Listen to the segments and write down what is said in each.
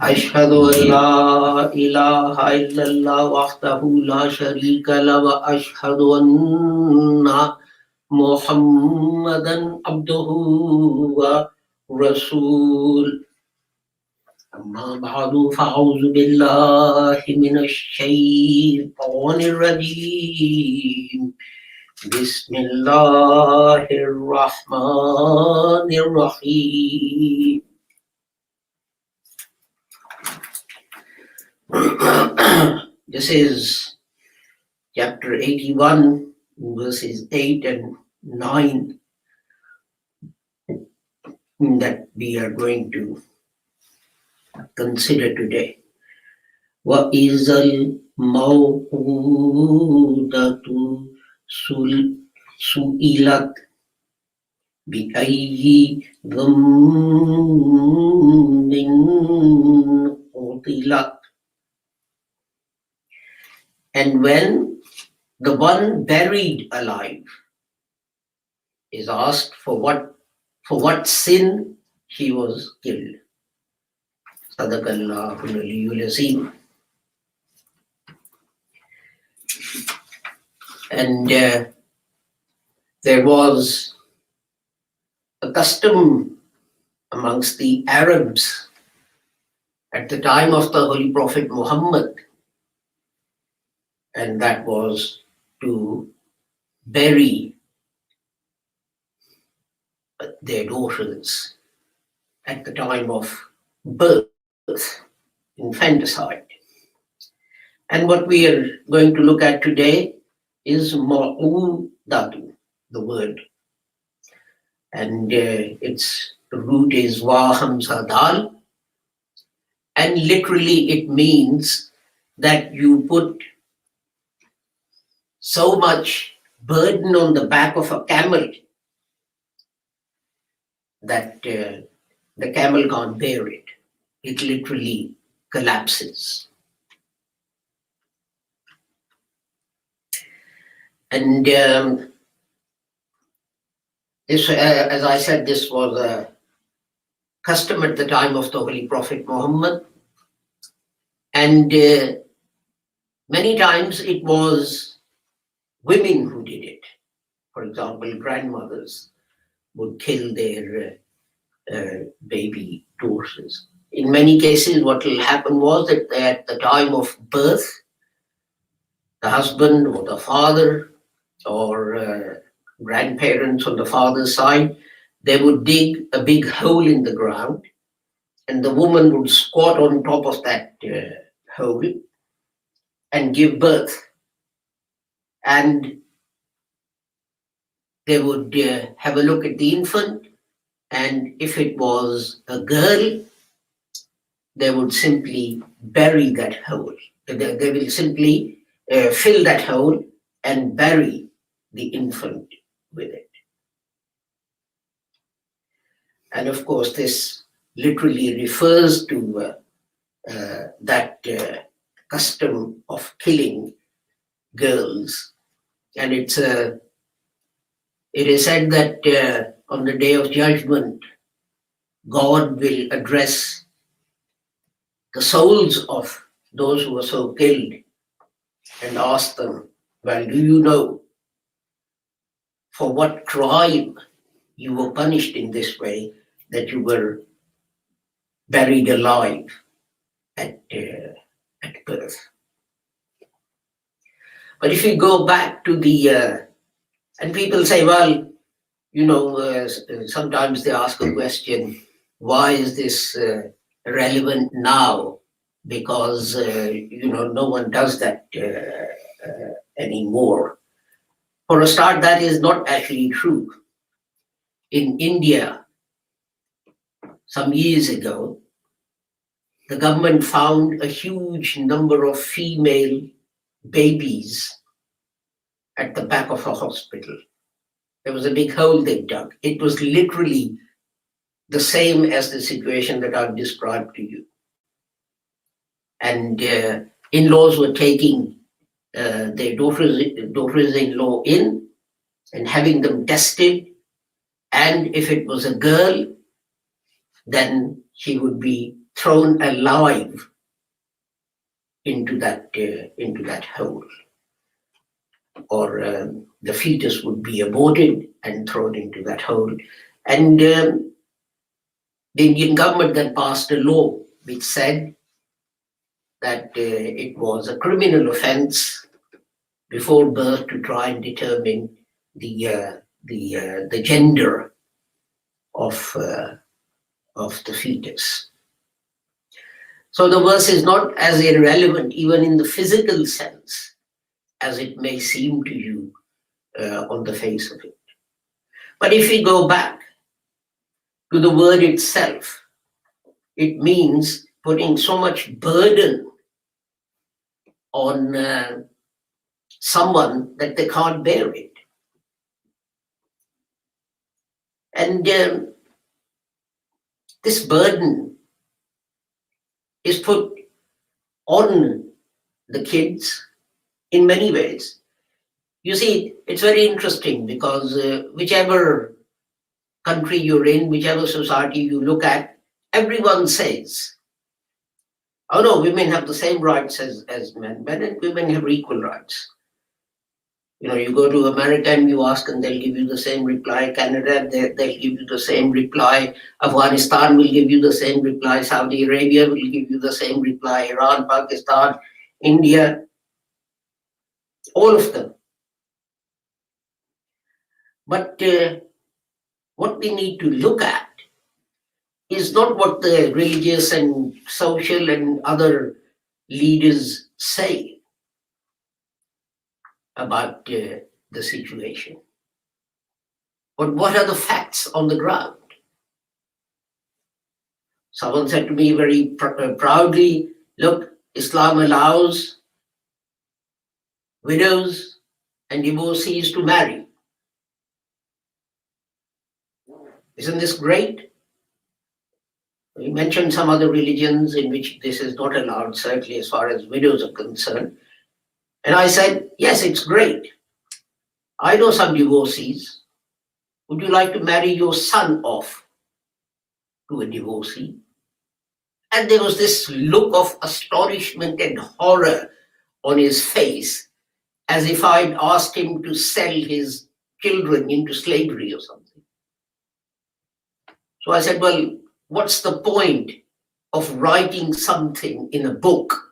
أشهد أن لا إله إلا الله وحده لا شريك له وأشهد أن محمدا عبده ورسوله أما بعد فأعوذ بالله من الشيطان الرجيم بسم الله الرحمن الرحيم This is chapter 81, verses 8 and 9 that we are going to consider today. وَإِذَا الْمَوْءُودَةُ سُئِلَتْ بِأَيِّ ذَنبٍ قُتِلَتْ. And when the one buried alive is asked for what sin he was killed. Sadaqallahu al-aliyyul azim. And there was a custom amongst the Arabs at the time of the Holy Prophet Muhammad, and that was to bury their daughters at the time of birth, infanticide. And what we are going to look at today is ma'udatu, the word. And its root is wa hamza dal, and literally it means that you put so much burden on the back of a camel that the camel can't bear it. It literally collapses. And this, as I said, this was a custom at the time of the Holy Prophet Muhammad. And many times it was women who did it. For example, grandmothers would kill their baby daughters. In many cases, what will happen was that at the time of birth, the husband or the father or grandparents on the father's side, they would dig a big hole in the ground, and the woman would squat on top of that hole and give birth. And they would have a look at the infant, and if it was a girl, they would simply bury that hole. They will simply fill that hole and bury the infant with it. And of course, this literally refers to that custom of killing girls. And it is said that on the day of judgment, God will address the souls of those who were so killed and ask them, well, do you know for what crime you were punished in this way, that you were buried alive at birth? But if you go back to the, and people say, well, you know, sometimes they ask a question, why is this relevant now? Because, you know, no one does that anymore. For a start, that is not actually true. In India, some years ago, the government found a huge number of female babies at the back of a hospital. There was a big hole they dug. It was literally the same as the situation that I've described to you. And in-laws were taking their daughters-in-law in and having them tested. And if it was a girl, then she would be thrown alive into that hole, or the fetus would be aborted and thrown into that hole. And the Indian government then passed a law which said that it was a criminal offence before birth to try and determine the gender of the fetus. So the verse is not as irrelevant, even in the physical sense, as it may seem to you on the face of it. But if we go back to the word itself, it means putting so much burden on someone that they can't bear it. And this burden is put on the kids in many ways. You see, it's very interesting because whichever country you're in, whichever society you look at, everyone says, oh no, women have the same rights as men. Men and women have equal rights. You know, you go to America and you ask and they'll give you the same reply. Canada, they'll give you the same reply. Afghanistan will give you the same reply. Saudi Arabia will give you the same reply. Iran, Pakistan, India, all of them. But what we need to look at is not what the religious and social and other leaders say about the situation, but what are the facts on the ground? Someone said to me very proudly, look, Islam allows widows and divorcees to marry. Isn't this great? We mentioned some other religions in which this is not allowed, certainly as far as widows are concerned. And I said, yes, it's great. I know some divorcees. Would you like to marry your son off to a divorcee? And there was this look of astonishment and horror on his face, as if I'd asked him to sell his children into slavery or something. So I said, well, what's the point of writing something in a book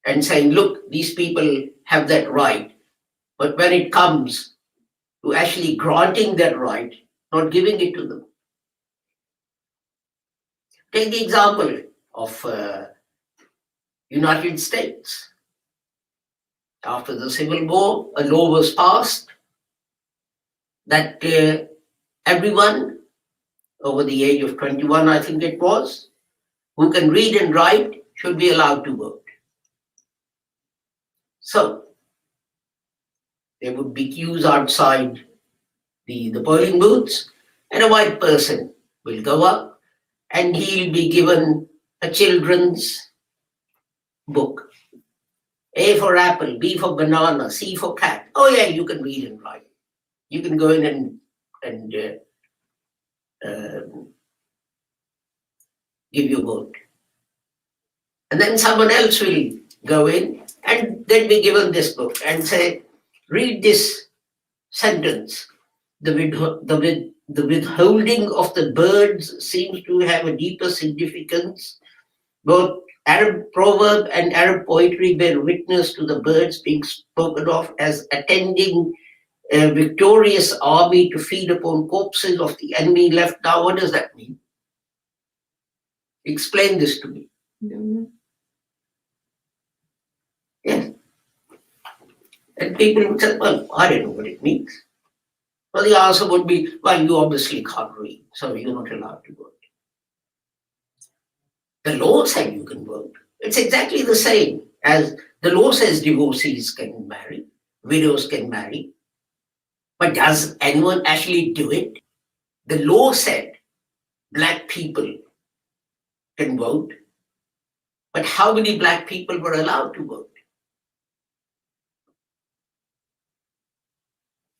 and saying, look, these people have that right, but when it comes to actually granting that right, not giving it to them? Take the example of United States. After the Civil War, a law was passed that everyone over the age of 21, I think it was, who can read and write should be allowed to vote. So there would be queues outside the polling booths, and a white person will go up and he'll be given a children's book. A for apple, B for banana, C for cat. Oh yeah, you can read and write. You can go in and give your vote. And then someone else will go in and then be given this book and say, read this sentence. The withholding of the birds seems to have a deeper significance. Both Arab proverb and Arab poetry bear witness to the birds being spoken of as attending a victorious army to feed upon corpses of the enemy left. Now, what does that mean? Explain this to me. Mm-hmm. Yes. And people would say, well, I don't know what it means. Well, the answer would be, well, you obviously can't read, so you're not allowed to vote. The law said you can vote. It's exactly the same as the law says divorcees can marry, widows can marry. But does anyone actually do it? The law said black people can vote, but how many black people were allowed to vote?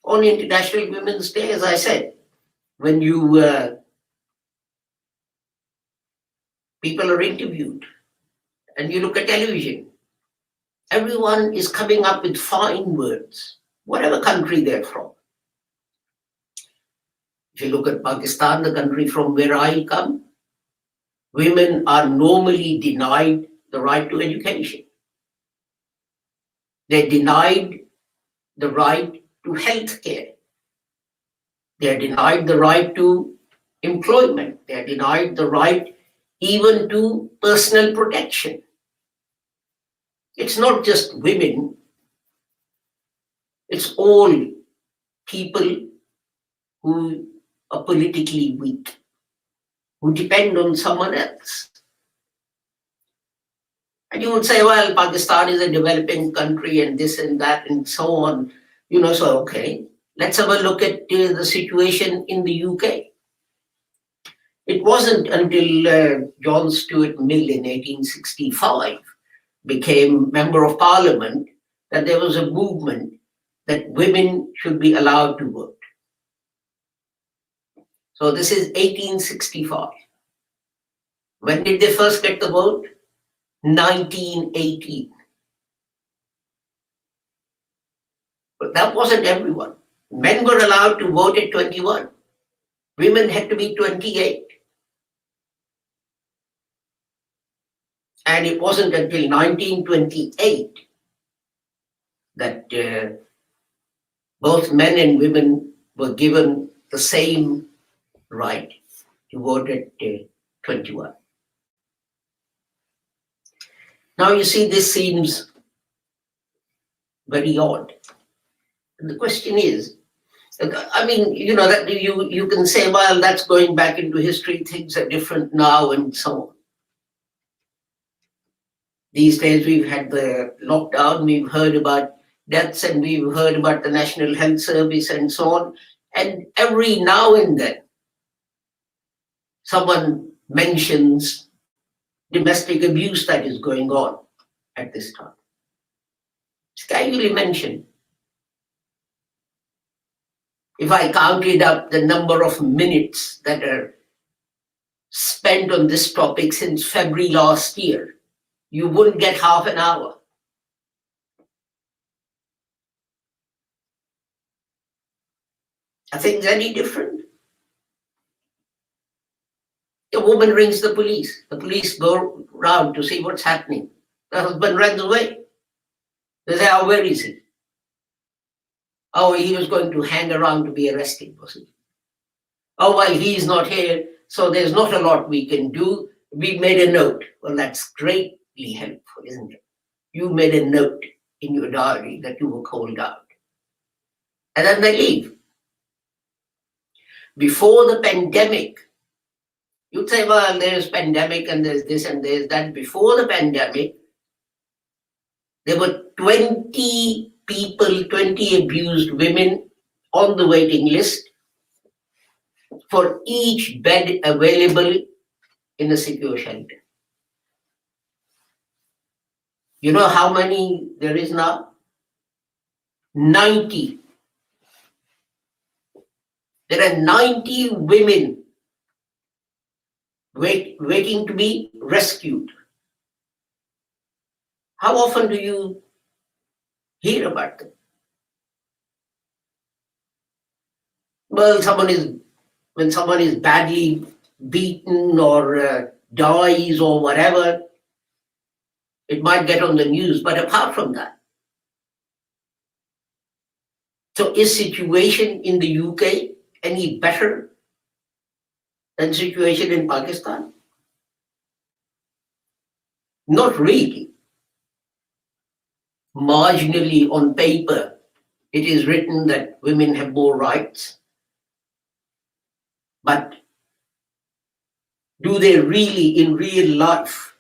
On International Women's Day, as I said, when people are interviewed and you look at television, everyone is coming up with fine words, whatever country they're from. If you look at Pakistan, the country from where I come, women are normally denied the right to education. They're denied the right to health care. They're denied the right to employment. They're denied the right even to personal protection. It's not just women, it's all people who are politically weak, who depend on someone else. And you would say, well, Pakistan is a developing country and this and that and so on. So okay, let's have a look at the situation in the UK. It wasn't until John Stuart Mill in 1865 became Member of Parliament that there was a movement that women should be allowed to vote. So this is 1865. When did they first get the vote? 1918. But that wasn't everyone. Men were allowed to vote at 21. Women had to be 28. And it wasn't until 1928 that both men and women were given the same right to vote at 21. Now you see, this seems very odd. And the question is, that you can say, well, that's going back into history, things are different now and so on. These days we've had the lockdown, we've heard about deaths and we've heard about the National Health Service and so on. And every now and then, someone mentions domestic abuse that is going on at this time. It's casually mentioned. If I counted up the number of minutes that are spent on this topic since February last year, you wouldn't get half an hour. Are things any different? A woman rings the police. The police go round to see what's happening. The husband runs away. They say, oh, where is he? Oh, he was going to hang around to be arrested, was he? Oh, well, he's not here, so there's not a lot we can do. We made a note. Well, that's greatly helpful, isn't it? You made a note in your diary that you were called out. And then they leave. Before the pandemic, you'd say, well, there's pandemic and there's this and there's that. Before the pandemic, there were 20 people, 20 abused women on the waiting list for each bed available in a secure shelter. You know how many there is now? 90. There are 90 women waiting to be rescued. How often do you hear about them? Well, when someone is badly beaten or dies or whatever, it might get on the news, but apart from that. So is situation in the UK any better than situation in Pakistan? Not really. Marginally on paper, it is written that women have more rights. But do they really, in real life,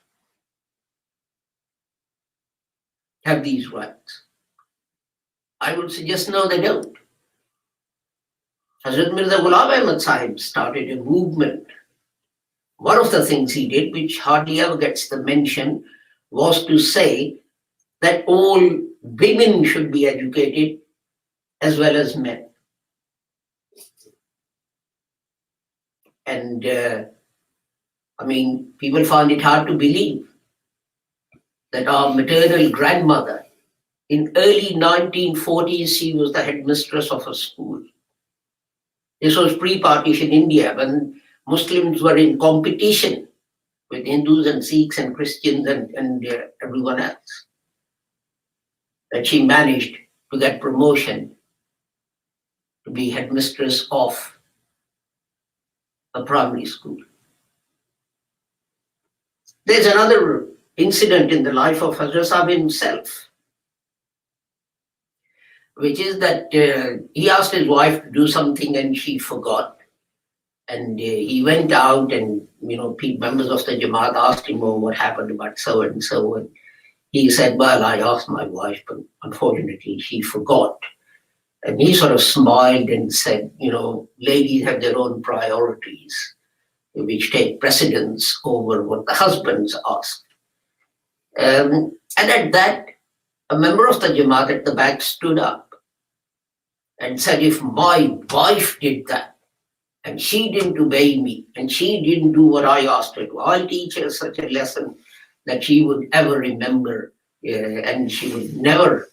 have these rights? I would suggest no, they don't. Hazrat Mirza Ghulam Ahmad Sahib started a movement. One of the things he did, which hardly ever gets the mention, was to say that all women should be educated as well as men. And people find it hard to believe that our maternal grandmother, in early 1940s, she was the headmistress of a school. This was pre-partition India, when Muslims were in competition with Hindus and Sikhs and Christians and everyone else. That she managed to get promotion to be headmistress of a primary school. There's another incident in the life of Hazrat Sahib himself, which is that he asked his wife to do something and she forgot. And he went out and, members of the Jamaat asked him, oh, what happened about so and so. And he said, well, I asked my wife, but unfortunately she forgot. And he sort of smiled and said, ladies have their own priorities, which take precedence over what the husbands ask. And at that, a member of the Jamaat at the back stood up and said, if my wife did that, and she didn't obey me, and she didn't do what I asked her to, I'll teach her such a lesson that she would ever remember, and she would never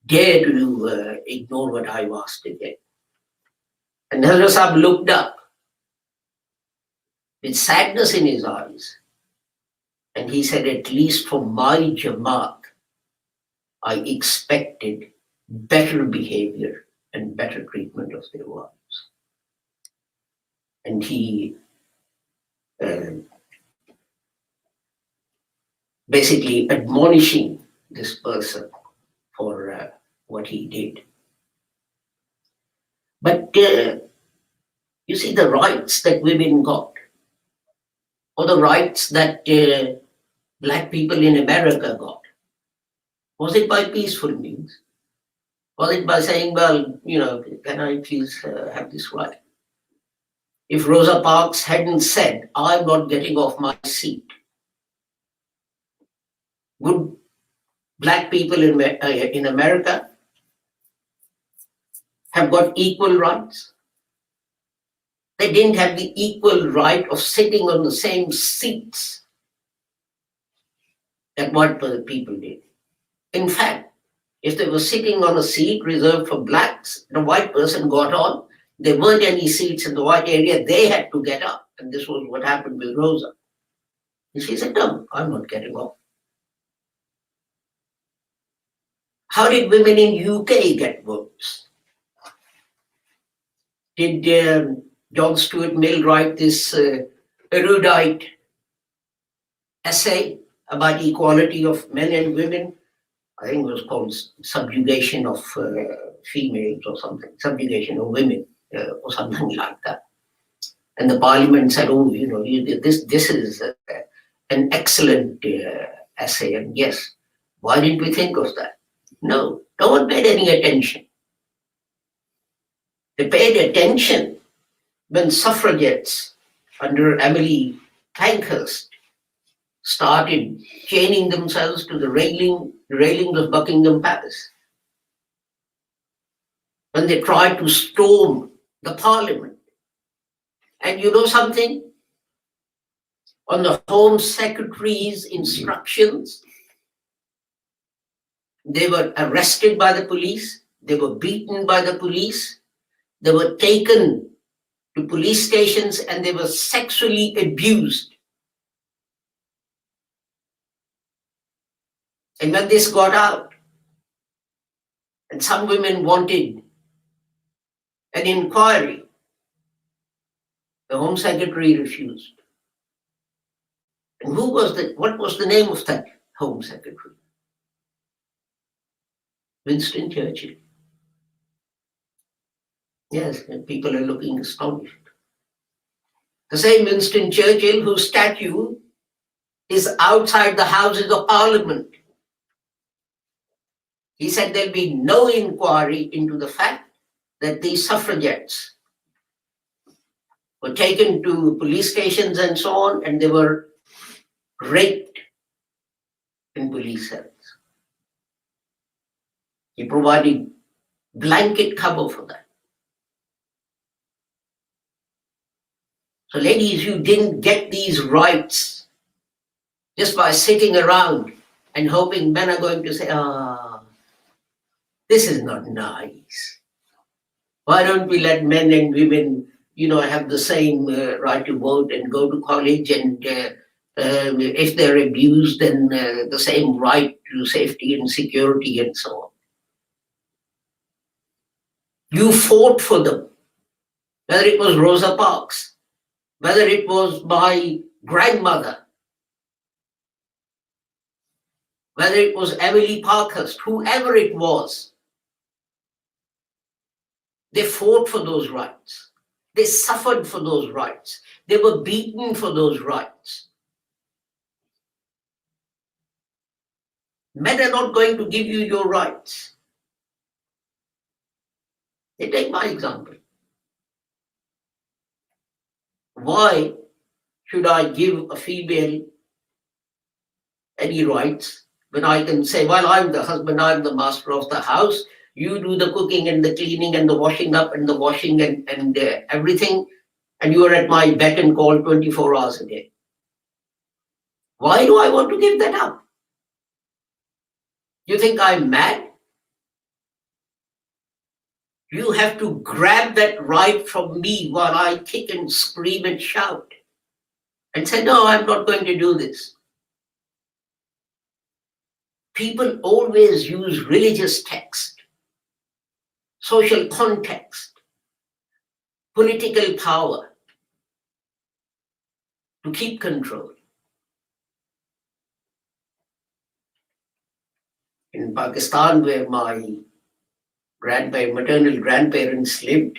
dare to ignore what I've asked again. And Hazrat Sahib looked up with sadness in his eyes, and he said, at least for my Jamaat, I expected better behavior and better treatment of their wives. And he basically admonishing this person for what he did. But you see, the rights that women got, or the rights that black people in America got, was it by peaceful means? Was it by saying, well, can I please have this right? If Rosa Parks hadn't said, I'm not getting off my seat, would black people in America have got equal rights? They didn't have the equal right of sitting on the same seats that white people did. In fact, if they were sitting on a seat reserved for blacks, the white person got on, there weren't any seats in the white area, they had to get up. And this was what happened with Rosa. And she said, no, I'm not getting off. How did women in UK get votes? Did John Stuart Mill write this erudite essay about equality of men and women? I think it was called Subjugation of Females or something, Subjugation of Women or something like that. And the parliament said, oh, this is an excellent essay. And yes, why didn't we think of that? No one paid any attention. They paid attention when suffragettes under Emily Pankhurst started chaining themselves to the railings of Buckingham Palace. When they tried to storm the parliament. And you know something? On the Home Secretary's instructions, they were arrested by the police, they were beaten by the police, they were taken to police stations, and they were sexually abused. And when this got out, and some women wanted an inquiry, the Home Secretary refused. And what was the name of that Home Secretary? Winston Churchill. Yes, and people are looking astonished. The same Winston Churchill whose statue is outside the Houses of Parliament. He said there'll be no inquiry into the fact that these suffragettes were taken to police stations and so on, and they were raped in police cells. He provided blanket cover for that. So ladies, you didn't get these rights just by sitting around and hoping men are going to say, this is not nice. Why don't we let men and women, have the same right to vote and go to college, and if they're abused, then the same right to safety and security and so on. You fought for them, whether it was Rosa Parks, whether it was my grandmother, whether it was Emily Parkhurst, whoever it was. They fought for those rights. They suffered for those rights. They were beaten for those rights. Men are not going to give you your rights. They take my example. Why should I give a female any rights when I can say, well, I'm the husband, I'm the master of the house, you do the cooking and the cleaning and the washing up and the washing and everything, and you are at my beck and call 24 hours a day. Why do I want to give that up? You think I'm mad? You have to grab that right from me while I kick and scream and shout and say, no, I'm not going to do this. People always use religious text, social context, political power to keep control. In Pakistan, where my maternal grandparents lived,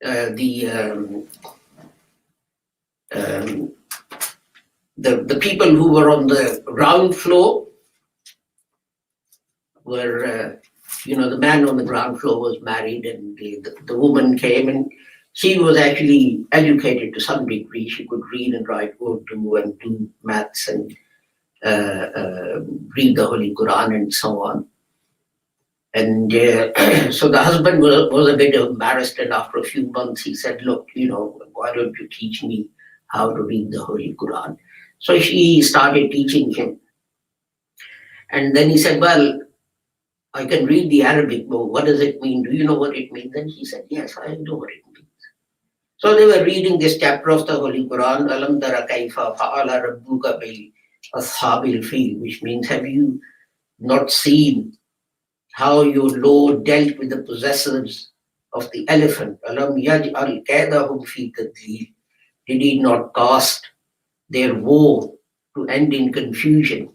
the people who were on the ground floor were, the man on the ground floor was married, and the woman came, and she was actually educated to some degree. She could read and write Urdu and do maths and read the Holy Quran and so on. And so the husband was a bit embarrassed, and after a few months he said, look, why don't you teach me how to read the Holy Quran? So she started teaching him. And then he said, well, I can read the Arabic, but what does it mean? Do you know what it means? And he said, yes, I know what it means. So they were reading this chapter of the Holy Quran, Alam tara kaifa fa'ala rabbuka bil ashabil fil, which means, have you not seen how your Lord dealt with the possessors of the elephant? Alam yaj'al kaydahum fi tadlil. Did he not cast their war to end in confusion?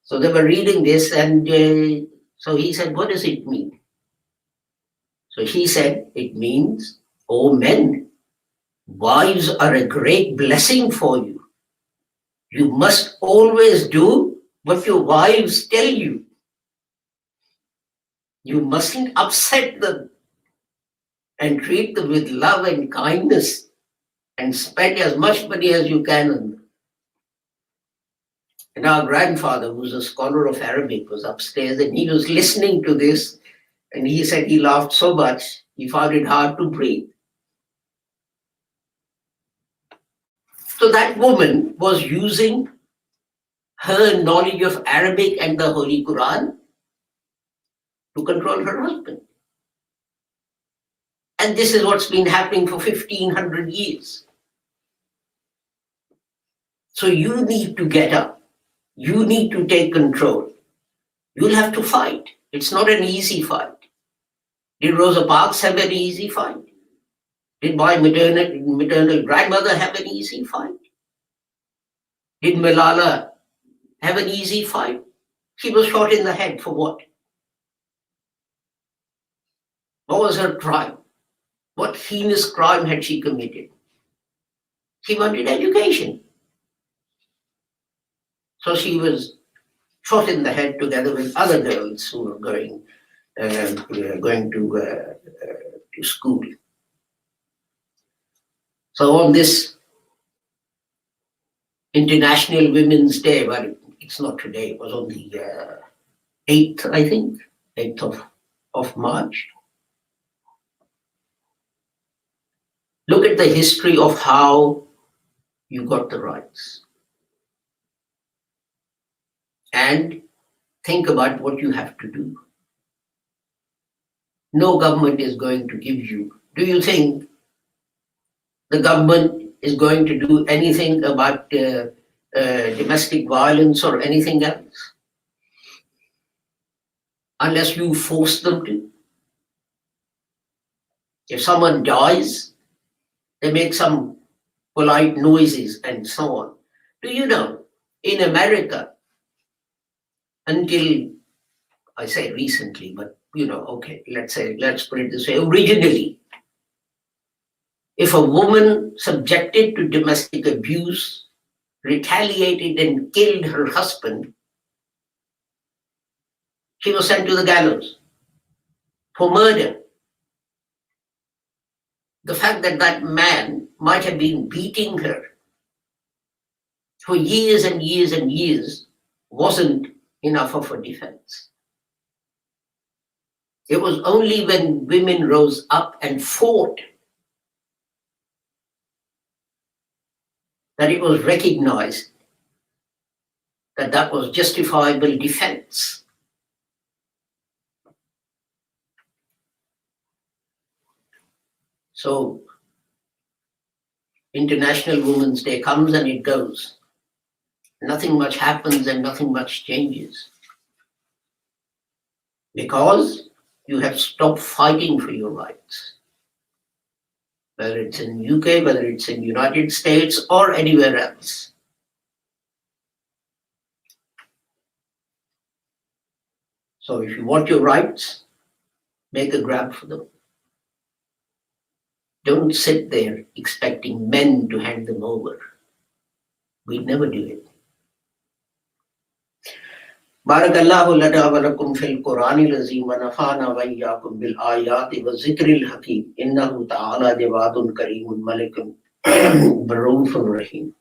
So they were reading this, and so he said, what does it mean? So she said, it means, O men, wives are a great blessing for you. You must always do what your wives tell you. You mustn't upset them, and treat them with love and kindness, and spend as much money as you can on them. And our grandfather, who's a scholar of Arabic, was upstairs, and he was listening to this, and he said he laughed so much, he found it hard to breathe. So that woman was using her knowledge of Arabic and the Holy Quran to control her husband. And this is what's been happening for 1500 years. So you need to get up. You need to take control. You'll have to fight. It's not an easy fight. Did Rosa Parks have an easy fight? Did my maternal grandmother have an easy fight? Did Malala have an easy fight? She was shot in the head for what? What was her crime? What heinous crime had she committed? She wanted education. So she was shot in the head together with other girls who were going going to school. So on this International Women's Day, well, it's not today, it was on the 8th, I think, 8th of March. Look at the history of how you got the rights. And think about what you have to do. No government is going to give you. Do you think the government is going to do anything about domestic violence or anything else? Unless you force them to. If someone dies, they make some polite noises and so on. Do you know, in America, until, I say recently, but okay, let's put it this way, originally, if a woman subjected to domestic abuse retaliated and killed her husband, she was sent to the gallows for murder. The fact that that man might have been beating her for years and years and years wasn't enough of a defense. It was only when women rose up and fought that it was recognized that that was justifiable defense. So, International Women's Day comes and it goes. Nothing much happens and nothing much changes. Because you have stopped fighting for your rights. Whether it's in UK, whether it's in United States or anywhere else. So if you want your rights, make a grab for them. Don't sit there expecting men to hand them over. We'd never do it. Barakallahu lana wa lakum fil Qur'anil Azim wa nafa'ana wa iyyakum bil ayati wa zikril hakim innahu ta'ala jawadun kareemun malikun barufur rahim.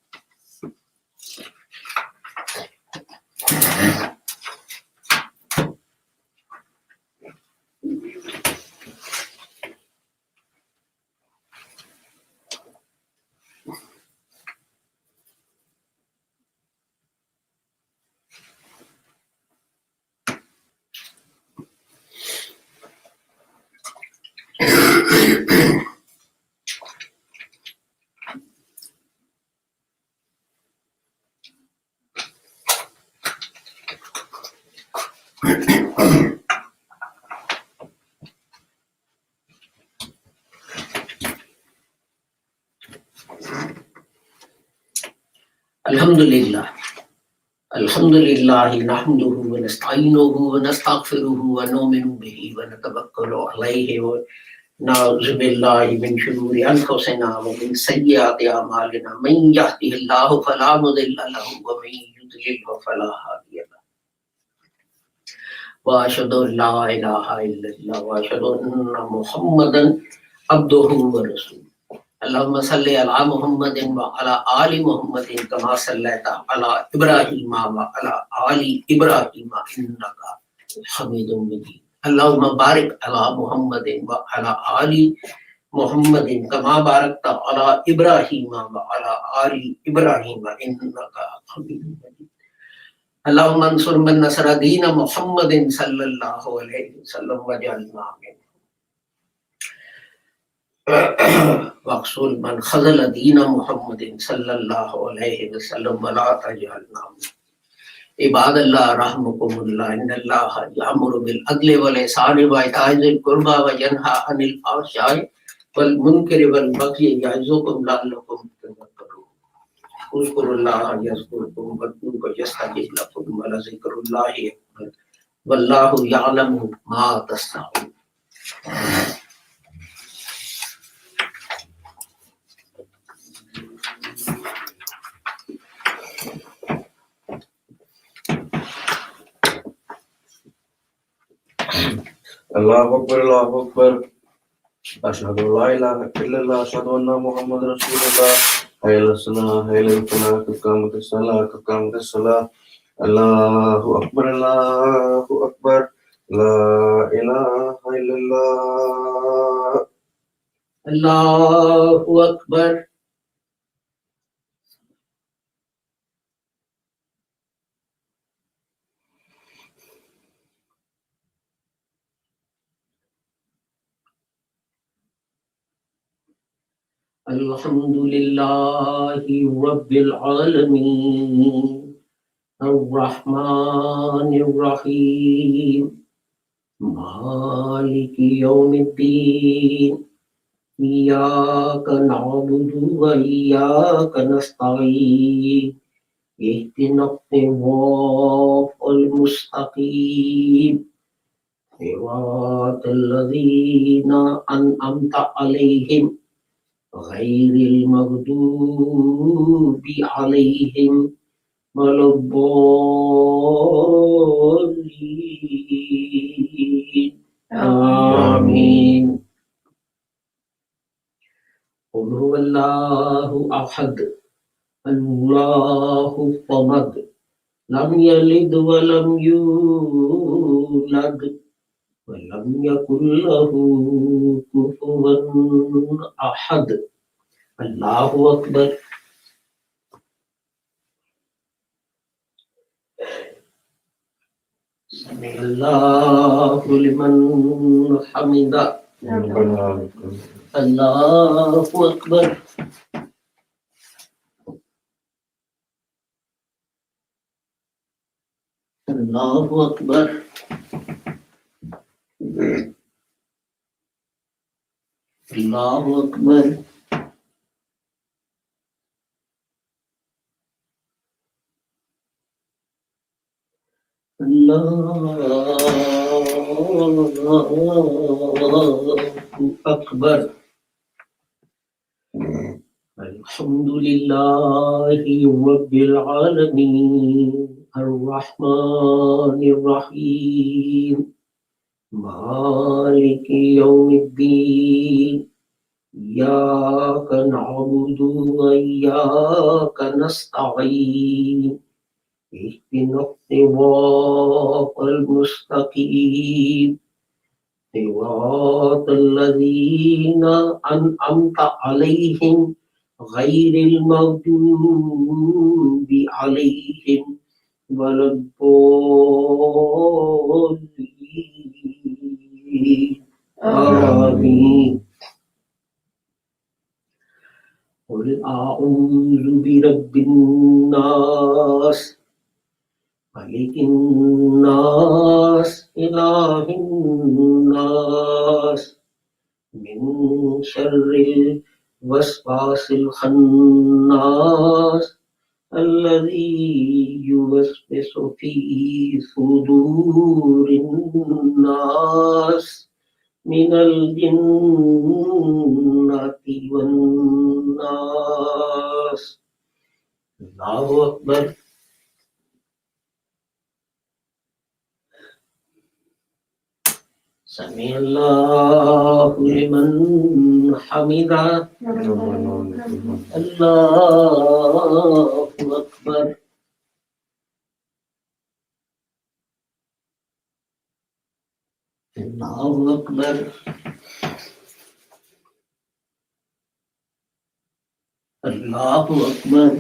Alhamdulillah. Alhamdulillah nahmaduhu wa nasta'inuhu wa nastaghfiruhu wa nu'minu bihi wa natawakkalu alayhi wa na'udzu billahi min shururi anfusina wa min sayyiati a'malina man yahdihillahu fala mudilla lahu wa man yudlilhu fala hadiya lahu. Wa ashhadu an la ilaha illallah wa ashhadu anna Muhammadan abduhu wa rasuluhu. Allahumma salli ala Muhammadin wa ala ali Muhammadin kama sallaita ala Ibrahim wa ala ali Ibrahim innaka Hamidum Majid. Allahumma barik ala Muhammadin wa ala ali Muhammadin kama barakta ala Ibrahim wa ala ali Ibrahim innaka Hamidum Majid. Allahumma ansur man nasara dina Muhammadin sallallahu alayhi wa sallam wa ja'alna min Waqsul man khazala dina Muhammadin sallallahu alayhi wa sallam wa la taj'alna Ibadallah rahmukumullah innallaha ya'muru bil adli wal ihsani wa ita'i dhil qurba wa yanha 'anil fahsha'i wal munkari wal baghi ya'izukum la'allakum tadhakkarun. Uzkurullaha yazkurkum wad'uhu yastajib lakum wa la zikrullahi akbar wallahu ya'lamu ma tasna'un. Allahu Akbar, Allahu Akbar. أشهد أن لا إله إلا الله أشهد أن محمد رسول الله حي على الصلاة حي على الفلاح قد قامت الصلاة قد قامت الصلاة الله أكبر الله أكبر لا إله إلا الله Allahu Akbar. Alhamdulillahi Rabbil Alameen. Ar-Rahmanir Rahim. Maliki Yawmiddin. Iyyaka na'budu wa iyyaka nasta'in. Ihdinas siratal mustaqim. Siratal ladzina an'amta 'alaihim ghairil maghdubi 'alaihim waladdallin. Amin. Qul huwallahu ahad. Allahu samad. Lam yalid wa lam yulad. Wa lam yakul lahu kufuwan ahad. Allahu Akbar. Sami'allahu liman hamida. Allahu Akbar. Allahu Akbar. Allahu Akbar. Allahu Akbar. Alhamdulillahi Rabbil Alameen. Ar-Rahmanir Rahim. Maliki Yawmiddin. Iyyaka na'budu wa iyyaka nasta'in. Ihdinas siratal mustaqim. Siratal ladzina an'amta 'alaihim ghairil maghdubi 'alaihim waladdallin. Amin. Qul a'udzu birabbin nas, malikin nas, ilahin nas, min syarril waswasil khannas, alladzi yuwaswisu fi sudurin nas, minal jinnati wan nas. Allahu Akbar. Sami'allahu liman hamida. Allahu Akbar. Allahu Akbar. Allahu Akbar.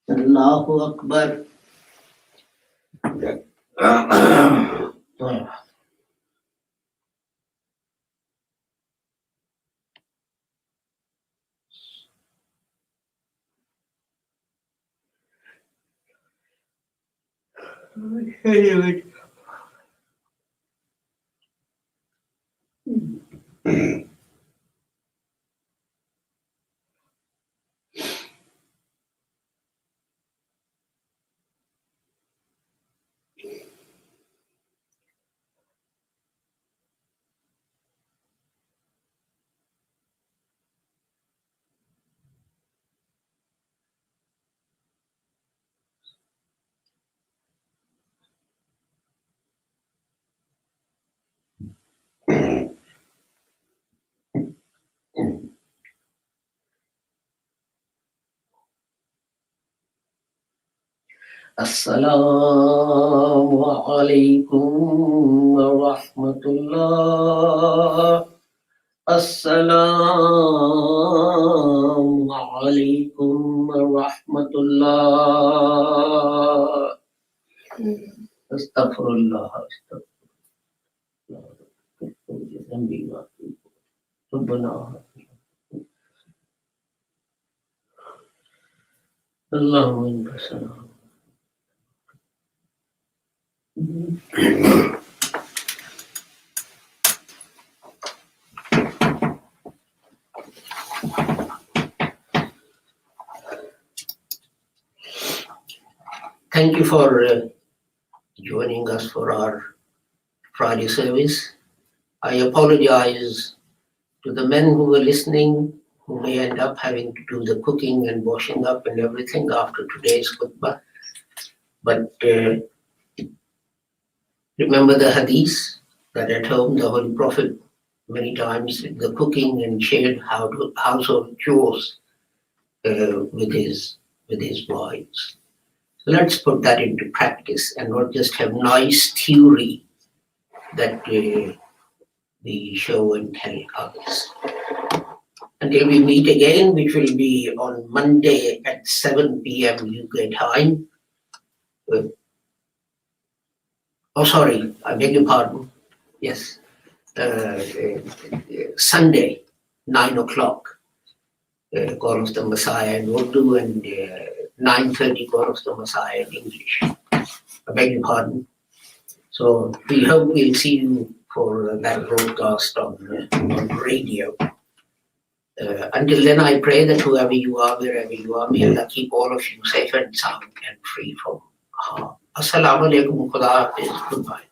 Allahu Akbar. Assalamu alaikum wa rahmatullah. Assalamu alaikum wa rahmatullah. Astaghfirullah. Astaghfirullah. Allahumma salli. Thank you for joining us for our Friday service. I apologize to the men who were listening, who may end up having to do the cooking and washing up and everything after today's khutbah. But remember the hadith that at home the Holy Prophet many times did the cooking and shared household chores with his wives. So let's put that into practice and not just have nice theory that we show and tell others. Until we meet again, which will be on Monday at 7 p.m. UK time. Sorry, I beg your pardon. Yes, Sunday, 9 o'clock, Call of the Messiah in Urdu and 9:30 Call of the Messiah in English. I beg your pardon. So we hope we'll see you for that broadcast on radio. Until then, I pray that whoever you are, wherever you are, may Allah keep all of you safe and sound and free from harm. Assalamu alaikum. Khuda Hafiz. Goodbye.